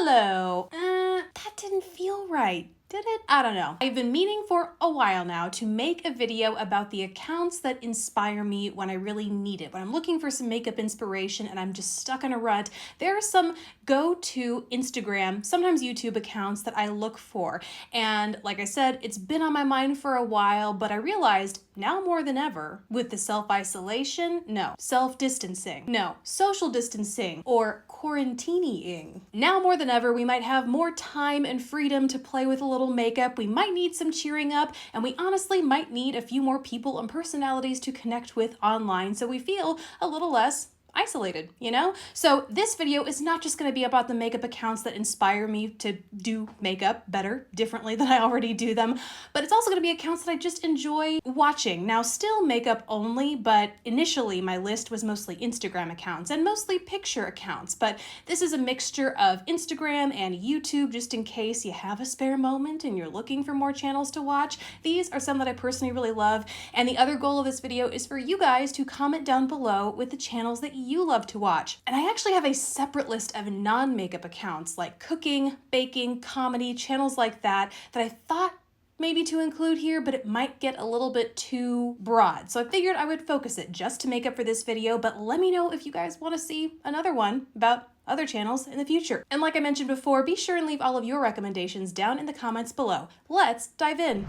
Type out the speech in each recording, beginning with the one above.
hello. That didn't feel right. Did it? I don't know. I've been meaning for a while now to make a video about the accounts that inspire me when I really need it. When I'm looking for some makeup inspiration and I'm just stuck in a rut, there are some go-to Instagram, sometimes YouTube accounts that I look for. And like I said, it's been on my mind for a while, but I realized now more than ever, with the self-isolation, no. Self-distancing, no. Social distancing, or quarantining. Now more than ever, we might have more time and freedom to play with a little makeup. We might need some cheering up, and we honestly might need a few more people and personalities to connect with online so we feel a little less isolated, you know? So this video is not just going to be about the makeup accounts that inspire me to do makeup better, differently than I already do them, but it's also going to be accounts that I just enjoy watching. Now, still makeup only, but initially my list was mostly Instagram accounts and mostly picture accounts, but this is a mixture of Instagram and YouTube just in case you have a spare moment and you're looking for more channels to watch. These are some that I personally really love, and the other goal of this video is for you guys to comment down below with the channels that you love to watch. And I actually have a separate list of non-makeup accounts like cooking, baking, comedy, channels like that I thought maybe to include here, but it might get a little bit too broad. So I figured I would focus it just to make up for this video, but let me know if you guys want to see another one about other channels in the future. And like I mentioned before, be sure and leave all of your recommendations down in the comments below. Let's dive in.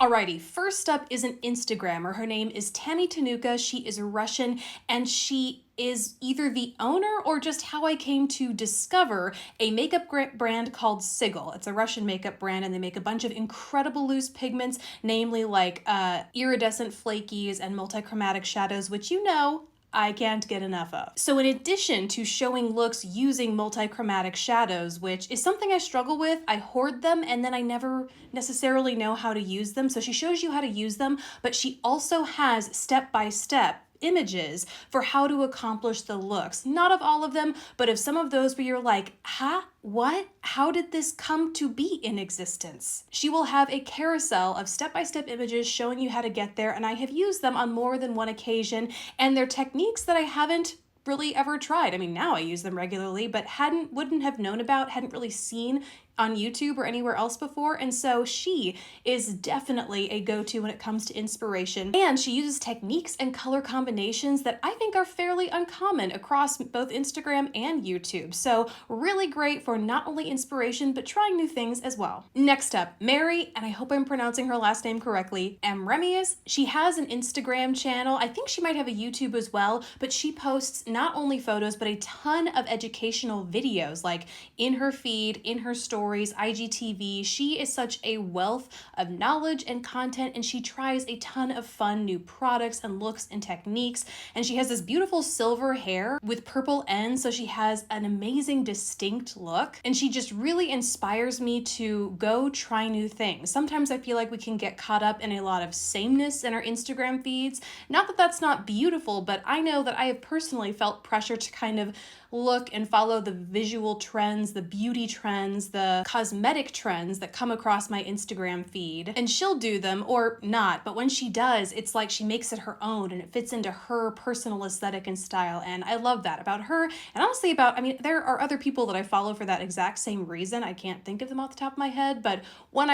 Alrighty, first up is an Instagrammer. Her name is Tami Tanika. She is Russian, and she is either the owner or just how I came to discover a makeup brand called Sigil. It's a Russian makeup brand, and they make a bunch of incredible loose pigments, namely like iridescent flakies and multichromatic shadows, which you know I can't get enough of. So in addition to showing looks using multichromatic shadows, which is something I struggle with, I hoard them and then I never necessarily know how to use them. So she shows you how to use them, but she also has step-by-step images for how to accomplish the looks. Not of all of them, but of some of those where you're like, huh? What? How did this come to be in existence? She will have a carousel of step-by-step images showing you how to get there, and I have used them on more than one occasion, and they're techniques that I haven't really ever tried. I mean, now I use them regularly, but wouldn't have known about, hadn't really seen on YouTube or anywhere else before, and so she is definitely a go-to when it comes to inspiration, and she uses techniques and color combinations that I think are fairly uncommon across both Instagram and YouTube, so really great for not only inspiration but trying new things as well. Next up, Mary, and I hope I'm pronouncing her last name correctly, Ramius. She has an Instagram channel. I think she might have a YouTube as well, but she posts not only photos but a ton of educational videos, like in her feed, in her story, IGTV. She is such a wealth of knowledge and content, and she tries a ton of fun new products and looks and techniques, and she has this beautiful silver hair with purple ends, so she has an amazing distinct look, and she just really inspires me to go try new things. Sometimes I feel like we can get caught up in a lot of sameness in our Instagram feeds. Not that that's not beautiful, but I know that I have personally felt pressure to kind of look and follow the visual trends, the beauty trends, the cosmetic trends that come across my Instagram feed. And she'll do them or not, but when she does, it's like she makes it her own and it fits into her personal aesthetic and style. And I love that about her. And honestly there are other people that I follow for that exact same reason. I can't think of them off the top of my head, but when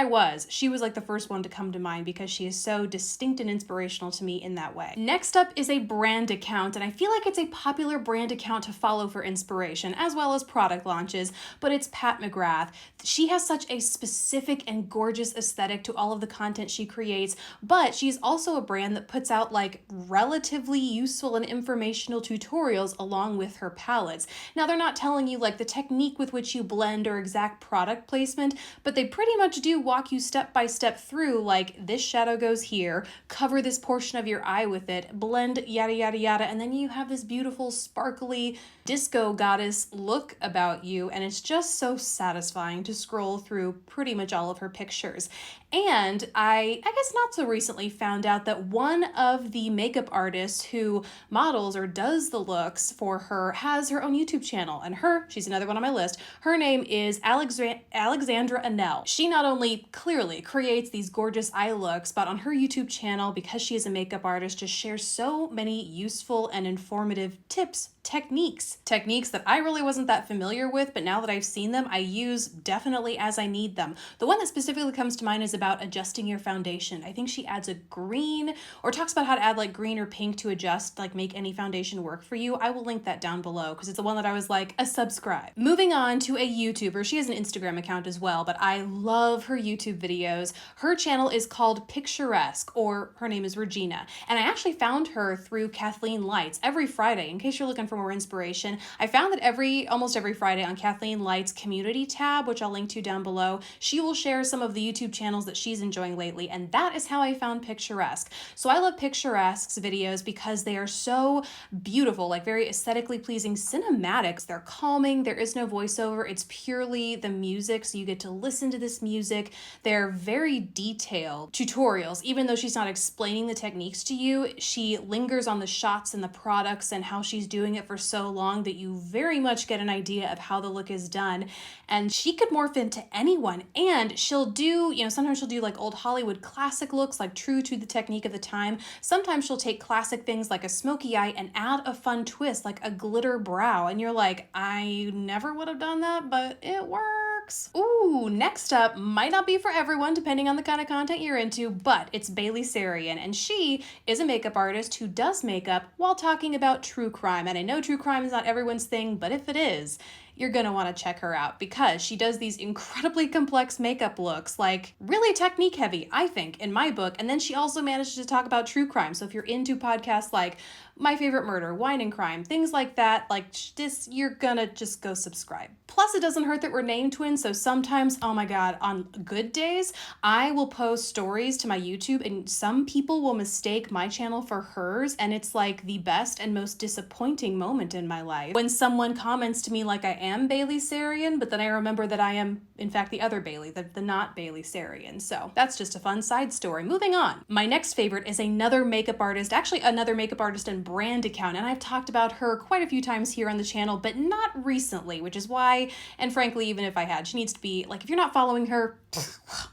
she was like the first one to come to mind because she is so distinct and inspirational to me in that way. Next up is a brand account, and I feel like it's a popular brand account to follow for inspiration as well as product launches, but it's McGrath. She has such a specific and gorgeous aesthetic to all of the content she creates, but she's also a brand that puts out like relatively useful and informational tutorials along with her palettes. Now, they're not telling you like the technique with which you blend or exact product placement, but they pretty much do walk you step by step through, like this shadow goes here, cover this portion of your eye with it, blend yada yada yada, and then you have this beautiful sparkly disco goddess look about you, and it's just so satisfying to scroll through pretty much all of her pictures. And I guess not so recently found out that one of the makeup artists who models or does the looks for her has her own YouTube channel, and she's another one on my list. Her name is Alexandra Anel. She not only clearly creates these gorgeous eye looks, but on her YouTube channel, because she is a makeup artist, just shares so many useful and informative tips, techniques techniques that I really wasn't that familiar with, but now that I've seen them, I use definitely as I need them. The one that specifically comes to mind is about adjusting your foundation. I think she adds a green, or talks about how to add like green or pink to adjust, like make any foundation work for you. I will link that down below because it's the one that I was like, a subscribe. Moving on to a YouTuber. She has an Instagram account as well, but I love her YouTube videos. Her channel is called Picturesque, or her name is Regina. And I actually found her through Kathleen Lights every Friday. In case you're looking for more inspiration, I found that almost every Friday on Kathleen Lights community tab, which I'll link to down below, she will share some of the YouTube channels that she's enjoying lately. And that is how I found Picturesque. So I love Picturesque's videos because they are so beautiful, like very aesthetically pleasing cinematics. They're calming. There is no voiceover. It's purely the music. So you get to listen to this music. They're very detailed tutorials. Even though she's not explaining the techniques to you, she lingers on the shots and the products and how she's doing it for so long that you very much get an idea of how the look is done. And she could morph into anyone. And she'll do, sometimes she'll do like old Hollywood classic looks, like true to the technique of the time. Sometimes she'll take classic things like a smoky eye and add a fun twist, like a glitter brow. And you're like, I never would have done that, but it works. Ooh, next up might not be for everyone depending on the kind of content you're into, but it's Bailey Seryan, and she is a makeup artist who does makeup while talking about true crime. And I know true crime is not everyone's thing, but if it is, you're gonna want to check her out because she does these incredibly complex makeup looks, like really technique heavy, I think, in my book. And then she also manages to talk about true crime. So if you're into podcasts like My Favorite Murder, Wine and Crime, things like that, like this, you're gonna just go subscribe. Plus, it doesn't hurt that we're name twins, so sometimes, oh my god, on good days, I will post stories to my YouTube and some people will mistake my channel for hers, and it's like the best and most disappointing moment in my life when someone comments to me like I am Bailey Seryan, but then I remember that I am, in fact, the other Bailey, the not Bailey Seryan. So that's just a fun side story. Moving on. My next favorite is another makeup artist, actually another makeup artist and brand account, and I've talked about her quite a few times here on the channel, but not recently, which is why, and frankly, even if I had, she needs to be, like, if you're not following her,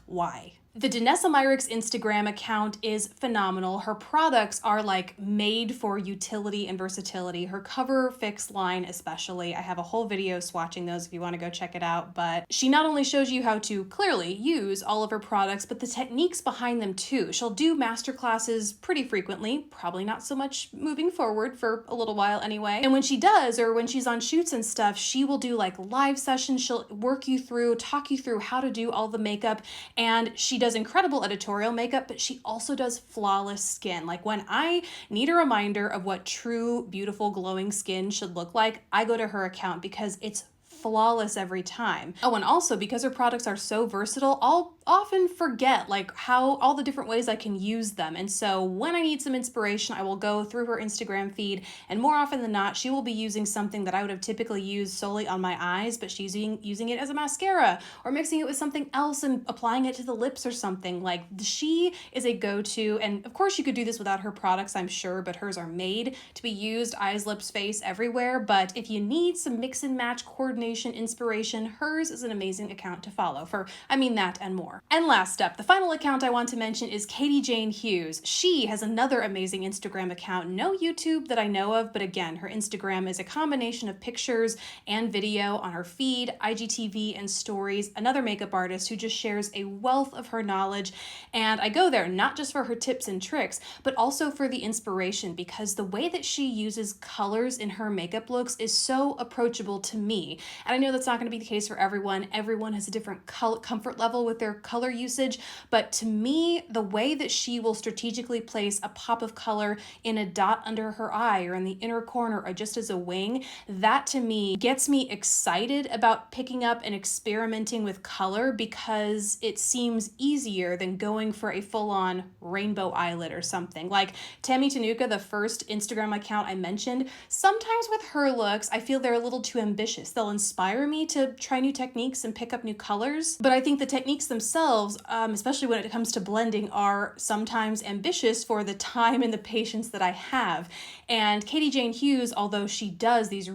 why? The Donessa Myryx Instagram account is phenomenal. Her products are like made for utility and versatility. Her Cover Fix line especially. I have a whole video swatching those if you want to go check it out. But she not only shows you how to clearly use all of her products, but the techniques behind them too. She'll do masterclasses pretty frequently, probably not so much moving forward for a little while anyway. And when she does, or when she's on shoots and stuff, she will do like live sessions. She'll work you through, talk you through how to do all the makeup, and she does incredible editorial makeup, but she also does flawless skin. Like when I need a reminder of what true, beautiful, glowing skin should look like, I go to her account because it's flawless every time. Oh, and also because her products are so versatile, I'll often forget like how all the different ways I can use them. And so when I need some inspiration, I will go through her Instagram feed, and more often than not, she will be using something that I would have typically used solely on my eyes, but she's using it as a mascara or mixing it with something else and applying it to the lips or something. Like she is a go-to, and of course you could do this without her products, I'm sure, but hers are made to be used eyes, lips, face, everywhere. But if you need some mix and match coordination, inspiration, hers is an amazing account to follow for, that and more. And last up, the final account I want to mention is Katie Jane Hughes. She has another amazing Instagram account, no YouTube that I know of, but again, her Instagram is a combination of pictures and video on her feed, IGTV, and stories. Another makeup artist who just shares a wealth of her knowledge, and I go there not just for her tips and tricks, but also for the inspiration, because the way that she uses colors in her makeup looks is so approachable to me. And I know that's not going to be the case for everyone. Everyone has a different comfort level with their color usage, but to me, the way that she will strategically place a pop of color in a dot under her eye or in the inner corner or just as a wing, that to me gets me excited about picking up and experimenting with color, because it seems easier than going for a full-on rainbow eyelid or something. Like Tami Tanika, the first Instagram account I mentioned, sometimes with her looks, I feel they're a little too ambitious. They'll inspire me to try new techniques and pick up new colors, but I think the techniques themselves, especially when it comes to blending, are sometimes ambitious for the time and the patience that I have. And Katie Jane Hughes, although she does these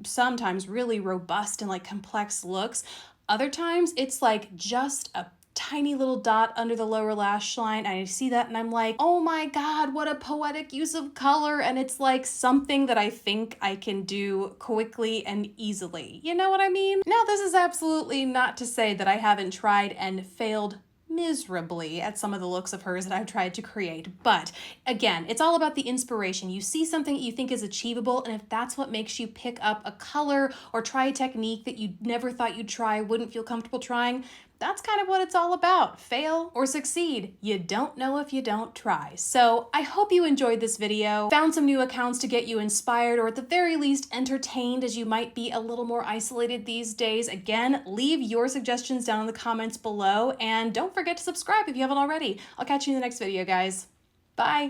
sometimes really robust and like complex looks, other times it's like just a tiny little dot under the lower lash line, and I see that and I'm like, oh my god, what a poetic use of color, and it's like something that I think I can do quickly and easily. You know what I mean? Now, this is absolutely not to say that I haven't tried and failed miserably at some of the looks of hers that I've tried to create. But again, it's all about the inspiration. You see something that you think is achievable, and if that's what makes you pick up a color or try a technique that you never thought you'd try, wouldn't feel comfortable trying, that's kind of what it's all about. Fail or succeed. You don't know if you don't try. So I hope you enjoyed this video, found some new accounts to get you inspired, or at the very least entertained, as you might be a little more isolated these days. Again, leave your suggestions down in the comments below, and don't forget to subscribe if you haven't already. I'll catch you in the next video, guys. Bye.